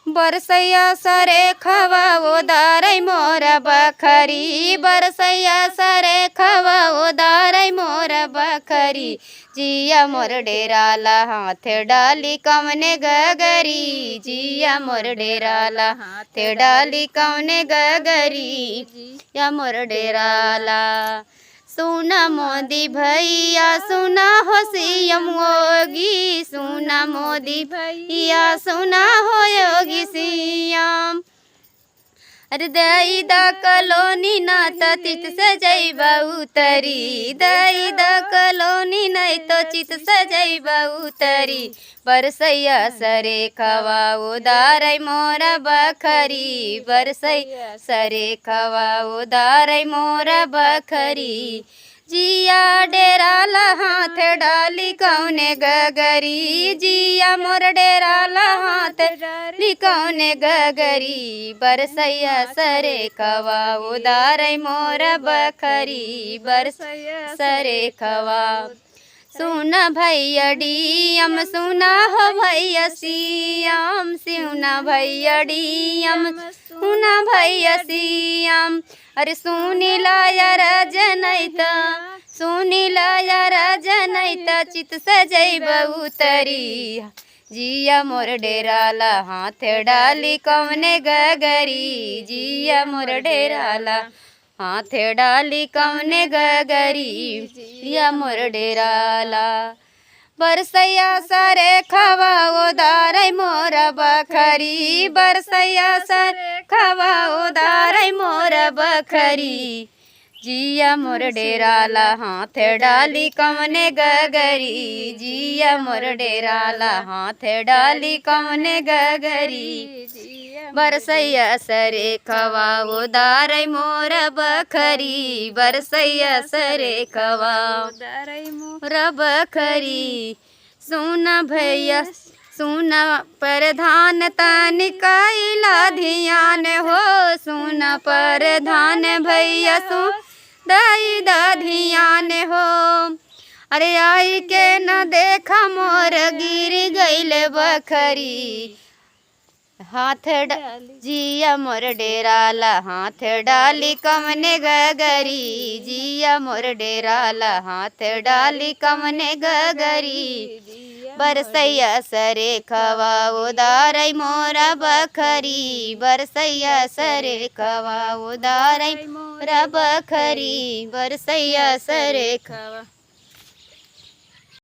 बरसैया सरे खवा उदारै मोर बखरी, बरसैया सरे खवा उदारै मोर बखरी। जिया मोर डेराला हाथ डाली कमने गगरी, जिया मोर डेराला हाथ डाली कमने गगरी, जिया मोर डेराला। सुना मोदी भैया सुना हो सीएम योगी, सुना मोदी भैया सुना हो योगी सीएम। अरे दई द कलोनी ना तो चित सजैबा उतरी, दई द कलोनी नहीं तो चित सजैबा उतरी। बरसैया सरे खवा उदारै मोरा बखरी, बरसैया सरे खवा उदारै मोरा बखरी। जिया डेराला हाथ डाली कौने गगरी, जिया मोर डेराला हाथ डाली कौने गगरी। बरसैया सरे खवा उदारै मोर बखरी, बरसैया सरे खवा। सुना भैया डीएम सुना हो भैया सीएम, सुना भैया डीएम सुना भैया सीएम। अरे सुनीला यार जनैता, सुनीला यार जनैता चित सजैबा उतरी। जिया मोर डेराला हाथ डाली कौने गगरी, जिया मोर डेराला हाथ डाली कौने गगरी, जिया मोर डेराला। बरसैया सरे खवा उदारै मोर बखरी, बरसैया सरे खवा उदारै मोर बखरी। जिया मोर डेराला हाथ डाली कमने गगरी, जिया मोर डेराला हाथ डाली कमने गगरी। बरसैया सरे खवा उदारै मोर बखरी, बरसैया सरे खवा उदारै मोर बखरी। सुना भैया सुना प्रधान तनिकैला ध्यान हो, सुना प्रधान भैया सुन दई द ध्यान हो। अरे आई के न देखा मोर गिर गईल बखरी, हाथ जिया मोर डेराला हाथ डाली कमने गगरी, जिया मोर डेराला हाथ डाली कमने गगरी। बरसैया सरे खवा उदारै मोरा बखरी, बरसैया सरे खवा उदारै मोरा बखरी, बरसैया सरे खवा।